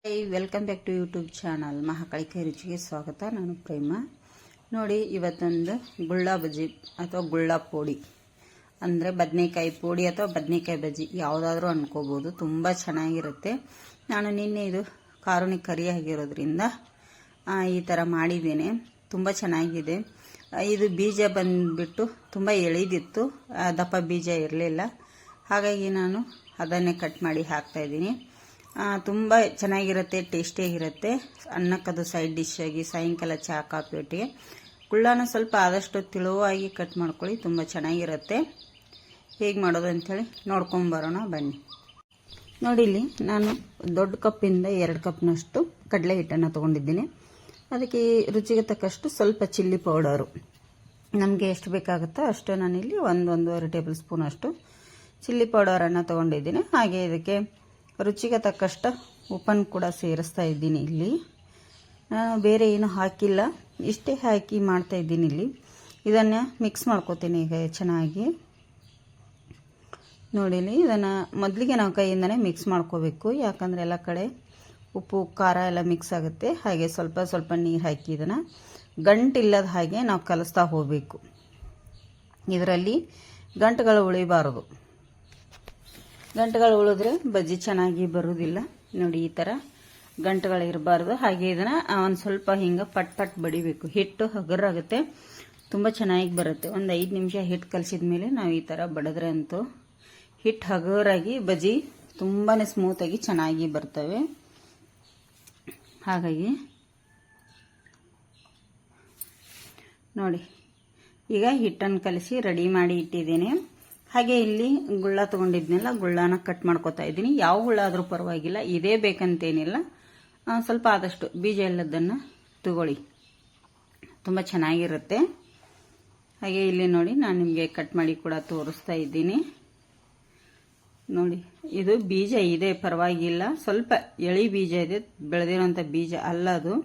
Welcome back to YouTube channel Mahakali ಕೈ ರುಚಿಗೆ ಸ್ವಾಗತ. ನಾನು ಪ್ರೇಮ. ನೋಡಿ, ಇವತ್ತೊಂದು ಗುಳ್ಳ ಬಜ್ಜಿ ಅಥವಾ ಗುಳ್ಳ ಪೋಡಿ ಅಂದರೆ ಬದನೆಕಾಯಿ ಪೋಡಿ ಅಥವಾ ಬದನೆಕಾಯಿ ಬಜ್ಜಿ ಯಾವುದಾದ್ರೂ ಅನ್ಕೋಬೋದು. ತುಂಬ ಚೆನ್ನಾಗಿರುತ್ತೆ. ನಾನು ನಿನ್ನೆ ಇದು ಕಾರುಣಿ ಕರಿ ಆಗಿರೋದ್ರಿಂದ ಈ ಥರ ಮಾಡಿದ್ದೇನೆ. ತುಂಬ ಚೆನ್ನಾಗಿದೆ. ಇದು ಬೀಜ ಬಂದುಬಿಟ್ಟು ತುಂಬ ಎಳೆದಿತ್ತು, ದಪ್ಪ ಬೀಜ ಇರಲಿಲ್ಲ. ಹಾಗಾಗಿ ನಾನು ಅದನ್ನೇ ಕಟ್ ಮಾಡಿ ಹಾಕ್ತಾಯಿದ್ದೀನಿ. ತುಂಬ ಚೆನ್ನಾಗಿರುತ್ತೆ, ಟೇಸ್ಟಿಯಾಗಿರುತ್ತೆ. ಅನ್ನಕ್ಕದು ಸೈಡ್ ಡಿಶ್ ಆಗಿ ಸಾಯಂಕಾಲ ಚಹಾ ಕಾಫಿ ಒಟ್ಟಿಗೆ ಗುಳ್ಳನ ಸ್ವಲ್ಪ ಆದಷ್ಟು ತಿಳುವಾಗಿ ಕಟ್ ಮಾಡ್ಕೊಳ್ಳಿ, ತುಂಬ ಚೆನ್ನಾಗಿರುತ್ತೆ. ಹೇಗೆ ಮಾಡೋದು ಅಂಥೇಳಿ ನೋಡ್ಕೊಂಬರೋಣ ಬನ್ನಿ. ನೋಡಿ, ಇಲ್ಲಿ ನಾನು ದೊಡ್ಡ ಕಪ್ಪಿಂದ 2 ಕಪ್ನಷ್ಟು ಕಡಲೆ ಹಿಟ್ಟನ್ನು ತೊಗೊಂಡಿದ್ದೀನಿ. ಅದಕ್ಕೆ ರುಚಿಗೆ ತಕ್ಕಷ್ಟು ಸ್ವಲ್ಪ ಚಿಲ್ಲಿ ಪೌಡರು, ನಮಗೆ ಎಷ್ಟು ಬೇಕಾಗುತ್ತೋ ಅಷ್ಟು ನಾನಿಲ್ಲಿ 1-1.5 ಟೇಬಲ್ ಸ್ಪೂನ್ ಅಷ್ಟು ಚಿಲ್ಲಿ ಪೌಡರನ್ನು ತೊಗೊಂಡಿದ್ದೀನಿ. ಹಾಗೆ ಇದಕ್ಕೆ ರುಚಿಗೆ ತಕ್ಕಷ್ಟು ಉಪ್ಪನ್ನು ಕೂಡ ಸೇರಿಸ್ತಾ ಇದ್ದೀನಿ. ಇಲ್ಲಿ ನಾನು ಬೇರೆ ಏನು ಹಾಕಿಲ್ಲ, ಇಷ್ಟೇ ಹಾಕಿ ಮಾಡ್ತಾ ಇದ್ದೀನಿ. ಇಲ್ಲಿ ಇದನ್ನು ಮಿಕ್ಸ್ ಮಾಡ್ಕೋತೀನಿ ಈಗ ಚೆನ್ನಾಗಿ. ನೋಡಿ, ಇದನ್ನು ಮೊದಲಿಗೆ ನಾವು ಕೈಯಿಂದನೇ ಮಿಕ್ಸ್ ಮಾಡ್ಕೋಬೇಕು, ಯಾಕಂದರೆ ಎಲ್ಲ ಕಡೆ ಉಪ್ಪು ಖಾರ ಎಲ್ಲ ಮಿಕ್ಸ್ ಆಗುತ್ತೆ. ಹಾಗೆ ಸ್ವಲ್ಪ ಸ್ವಲ್ಪ ನೀರು ಹಾಕಿ ಇದನ್ನು ಗಂಟಿಲ್ಲದ ಹಾಗೆ ನಾವು ಕಲಿಸ್ತಾ ಹೋಗಬೇಕು. ಇದರಲ್ಲಿ ಗಂಟುಗಳು ಉಳಿಬಾರದು. ಗಂಟುಗಳು ಉಳಿದ್ರೆ ಬಜ್ಜಿ ಚೆನ್ನಾಗಿ ಬರುವುದಿಲ್ಲ. ನೋಡಿ, ಈ ಥರ ಗಂಟುಗಳು ಇರಬಾರ್ದು. ಹಾಗೆ ಇದನ್ನು ಒಂದು ಸ್ವಲ್ಪ ಹಿಂಗೆ ಪಟ್ ಬಡಿಬೇಕು. ಹಿಟ್ಟು ಹಗುರಾಗುತ್ತೆ, ತುಂಬ ಚೆನ್ನಾಗಿ ಬರುತ್ತೆ. ಒಂದು 5 ನಿಮಿಷ ಹಿಟ್ಟು ಕಲಿಸಿದ ಮೇಲೆ ನಾವು ಈ ಥರ ಬಡಿದ್ರೆ ಅಂತೂ ಹಿಟ್ಟು ಹಗುರಾಗಿ ಬಜ್ಜಿ ತುಂಬಾ ಸ್ಮೂತಾಗಿ ಚೆನ್ನಾಗಿ ಬರ್ತವೆ. ಹಾಗಾಗಿ ನೋಡಿ, ಈಗ ಹಿಟ್ಟನ್ನು ಕಲಿಸಿ ರೆಡಿ ಮಾಡಿ ಇಟ್ಟಿದ್ದೇನೆ. ಹಾಗೆ ಇಲ್ಲಿ ಗುಳ್ಳ ತೊಗೊಂಡಿದ್ನೆಲ್ಲ ಗುಳ್ಳನ ಕಟ್ ಮಾಡ್ಕೊತಾ ಇದ್ದೀನಿ. ಯಾವ ಗುಳ್ಳ ಆದರೂ ಪರವಾಗಿಲ್ಲ, ಇದೇ ಬೇಕಂತೇನಿಲ್ಲ. ಸ್ವಲ್ಪ ಆದಷ್ಟು ಬೀಜ ಇಲ್ಲದನ್ನು ತಗೊಳ್ಳಿ, ತುಂಬ ಚೆನ್ನಾಗಿರುತ್ತೆ. ಹಾಗೆ ಇಲ್ಲಿ ನೋಡಿ, ನಾನು ನಿಮಗೆ ಕಟ್ ಮಾಡಿ ಕೂಡ ತೋರಿಸ್ತಾ ಇದ್ದೀನಿ. ನೋಡಿ, ಇದು ಬೀಜ ಇದೆ ಪರವಾಗಿಲ್ಲ, ಸ್ವಲ್ಪ ಎಳಿ ಬೀಜ ಇದೆ, ಬೆಳೆದಿರೋಂಥ ಬೀಜ ಅಲ್ಲ ಅದು.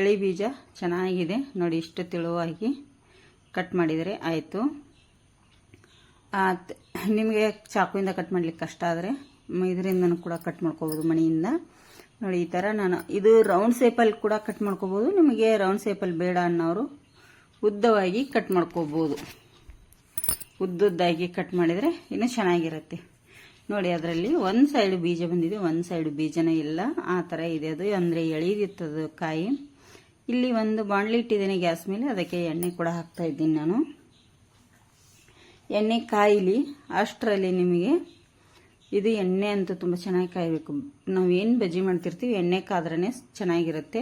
ಎಳಿ ಬೀಜ ಚೆನ್ನಾಗಿದೆ. ನೋಡಿ, ಇಷ್ಟು ತೆಳುವಾಗಿ ಕಟ್ ಮಾಡಿದರೆ ಆಯಿತು. ನಿಮಗೆ ಚಾಕುವಿಂದ ಕಟ್ ಮಾಡ್ಲಿಕ್ಕೆ ಕಷ್ಟ ಆದರೆ ಇದರಿಂದನೂ ಕೂಡ ಕಟ್ ಮಾಡ್ಕೋಬೋದು, ಮಣಿಯಿಂದ. ನೋಡಿ, ಈ ಥರ ನಾನು ಇದು ರೌಂಡ್ ಶೇಪಲ್ಲಿ ಕೂಡ ಕಟ್ ಮಾಡ್ಕೋಬೋದು. ನಿಮಗೆ ರೌಂಡ್ ಶೇಪಲ್ಲಿ ಬೇಡ ಅನ್ನೋರು ಉದ್ದವಾಗಿ ಕಟ್ ಮಾಡ್ಕೋಬೋದು. ಉದ್ದುದ್ದಾಗಿ ಕಟ್ ಮಾಡಿದರೆ ಇನ್ನೂ ಚೆನ್ನಾಗಿರುತ್ತೆ. ನೋಡಿ, ಅದರಲ್ಲಿ ಒಂದು ಸೈಡ್ ಬೀಜ ಬಂದಿದೆ, ಒಂದು ಸೈಡ್ ಬೀಜನೇ ಇಲ್ಲ, ಆ ಥರ ಇದೆ ಅದು. ಅಂದರೆ ಎಳೀದಿತ್ತದು ಕಾಯಿ. ಇಲ್ಲಿ ಒಂದು ಬಾಣಲಿ ಇಟ್ಟಿದ್ದೇನೆ ಗ್ಯಾಸ್ ಮೇಲೆ, ಅದಕ್ಕೆ ಎಣ್ಣೆ ಕೂಡ ಹಾಕ್ತಾ ಇದ್ದೀನಿ ನಾನು. ಎಣ್ಣೆ ಕಾಯಿಲಿ ಅಷ್ಟರಲ್ಲಿ ನಿಮಗೆ ಇದು ಎಣ್ಣೆ ಅಂತೂ ತುಂಬ ಚೆನ್ನಾಗಿ ಕಾಯಬೇಕು. ನಾವೇನು ಬಜ್ಜಿ ಮಾಡ್ತಿರ್ತೀವಿ ಎಣ್ಣೆ ಕಾದ್ರೇ ಚೆನ್ನಾಗಿರುತ್ತೆ.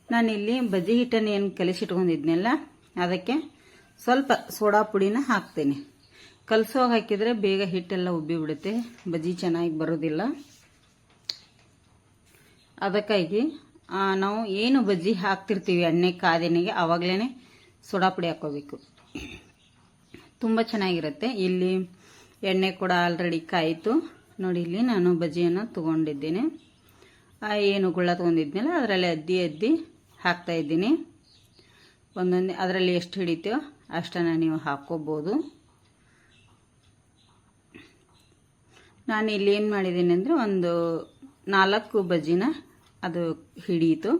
ನಾನಿಲ್ಲಿ ಬಜ್ಜಿ ಹಿಟ್ಟನ್ನು ಏನು ಕಲಿಸಿಟ್ಕೊಂಡಿದ್ನೆಲ್ಲ ಅದಕ್ಕೆ ಸ್ವಲ್ಪ ಸೋಡಾ ಪುಡಿನ ಹಾಕ್ತೇನೆ. ಕಲಸೋಗಿ ಹಾಕಿದರೆ ಬೇಗ ಹಿಟ್ಟೆಲ್ಲ ಉಬ್ಬಿ ಬಿಡುತ್ತೆ, ಬಜ್ಜಿ ಚೆನ್ನಾಗಿ ಬರೋದಿಲ್ಲ. ಅದಕ್ಕಾಗಿ ನಾವು ಏನು ಬಜ್ಜಿ ಹಾಕ್ತಿರ್ತೀವಿ ಎಣ್ಣೆ ಕಾದೆಣ್ಣೆಗೆ ಆವಾಗಲೇ ಸೋಡಾ ಪುಡಿ ಹಾಕೋಬೇಕು, ತುಂಬ ಚೆನ್ನಾಗಿರುತ್ತೆ. ಇಲ್ಲಿ ಎಣ್ಣೆ ಕೂಡ ಆಲ್ರೆಡಿ ಕಾಯಿತು. ನೋಡಿ, ಇಲ್ಲಿ ನಾನು ಬಜ್ಜಿಯನ್ನು ತೊಗೊಂಡಿದ್ದೇನೆ. ಏನು ಗುಳ್ಳ ತೊಗೊಂಡಿದ್ನಲ್ಲ ಅದರಲ್ಲಿ ಅದ್ದಿ ಹಾಕ್ತಾ ಇದ್ದೀನಿ. ಒಂದೊಂದೇ ಅದರಲ್ಲಿ ಎಷ್ಟು ಹಿಡಿತೀವೋ ಅಷ್ಟನ್ನು ನೀವು ಹಾಕ್ಕೋಬೋದು. ನಾನು ಇಲ್ಲಿ ಏನು ಮಾಡಿದ್ದೀನಿ ಅಂದರೆ ಒಂದು 4 ಬಜ್ಜಿನ ಅದು ಹಿಡಿಯಿತು,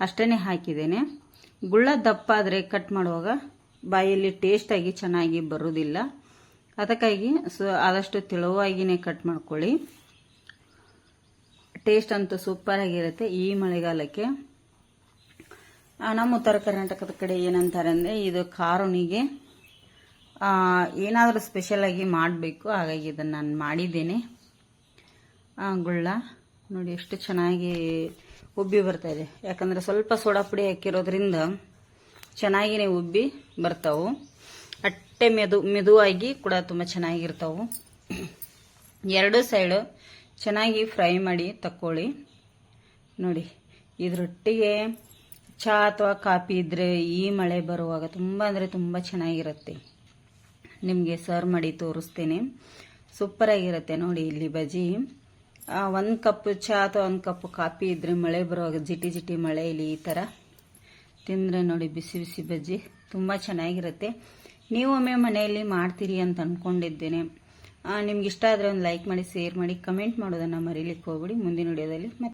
ಅಷ್ಟೇ ಹಾಕಿದ್ದೇನೆ. ಗುಳ್ಳ ದಪ್ಪ ಆದರೆ ಕಟ್ ಮಾಡುವಾಗ ಬಾಯಲ್ಲಿ ಟೇಸ್ಟಾಗಿ ಚೆನ್ನಾಗಿ ಬರೋದಿಲ್ಲ. ಅದಕ್ಕಾಗಿ ಆದಷ್ಟು ತೆಳುವಾಗಿಯೇ ಕಟ್ ಮಾಡ್ಕೊಳ್ಳಿ. ಟೇಸ್ಟ್ ಅಂತೂ ಸೂಪರ್ ಆಗಿರುತ್ತೆ. ಈ ಮಳೆಗಾಲಕ್ಕೆ ನಮ್ಮ ಉತ್ತರ ಕರ್ನಾಟಕದ ಕಡೆ ಏನಂತಾರೆ ಅಂದರೆ ಇದು ಕಾರುಣಿಗೆ ಏನಾದರೂ ಸ್ಪೆಷಲ್ ಆಗಿ ಮಾಡಬೇಕು. ಹಾಗಾಗಿ ಇದನ್ನು ನಾನು ಮಾಡಿದ್ದೇನೆ. ಗುಳ್ಳ ನೋಡಿ ಎಷ್ಟು ಚೆನ್ನಾಗಿ ಉಬ್ಬಿ ಬರ್ತಾ ಇದೆ, ಯಾಕಂದರೆ ಸ್ವಲ್ಪ ಸೋಡಾ ಪುಡಿ ಹಾಕಿರೋದ್ರಿಂದ ಚೆನ್ನಾಗಿನೇ ಉಬ್ಬಿ ಬರ್ತಾವು. ಅಟ್ಟೆ ಮೆದುವಾಗಿ ಕೂಡ ತುಂಬ ಚೆನ್ನಾಗಿರ್ತಾವು. 2 ಸೈಡು ಚೆನ್ನಾಗಿ ಫ್ರೈ ಮಾಡಿ ತಕ್ಕೊಳ್ಳಿ. ನೋಡಿ, ಇದರೊಟ್ಟಿಗೆ ಚಹಾ ಅಥವಾ ಕಾಫಿ ಇದ್ದರೆ ಈ ಮಳೆ ಬರುವಾಗ ತುಂಬ ಅಂದರೆ ತುಂಬ ಚೆನ್ನಾಗಿರುತ್ತೆ. ನಿಮಗೆ ಸರ್ವ್ ಮಾಡಿ ತೋರಿಸ್ತೇನೆ, ಸೂಪರಾಗಿರುತ್ತೆ. ನೋಡಿ, ಇಲ್ಲಿ ಬಜ್ಜಿ 1 ಕಪ್ ಚಹಾ ಅಥವಾ 1 ಕಪ್ ಕಾಫಿ ಇದ್ದರೆ ಮಳೆ ಬರುವಾಗ ಜಿಟಿ ಮಳೆ ಇಲ್ಲಿ ಈ ಥರ ತಿಂದರೆ ನೋಡಿ, ಬಿಸಿ ಬಿಸಿ ಬಜ್ಜಿ ತುಂಬ ಚೆನ್ನಾಗಿರುತ್ತೆ. ನೀವೊಮ್ಮೆ ಮನೆಯಲ್ಲಿ ಮಾಡ್ತೀರಿ ಅಂತ ಅಂದ್ಕೊಂಡಿದ್ದೇನೆ. ನಿಮ್ಗೆ ಇಷ್ಟ ಆದರೆ ಒಂದು ಲೈಕ್ ಮಾಡಿ, ಶೇರ್ ಮಾಡಿ, ಕಮೆಂಟ್ ಮಾಡೋದನ್ನು ಮರೀಲಿಕ್ಕೆ ಹೋಗ್ಬೇಡಿ. ಮುಂದಿನ ವಿಡಿಯೋದಲ್ಲಿ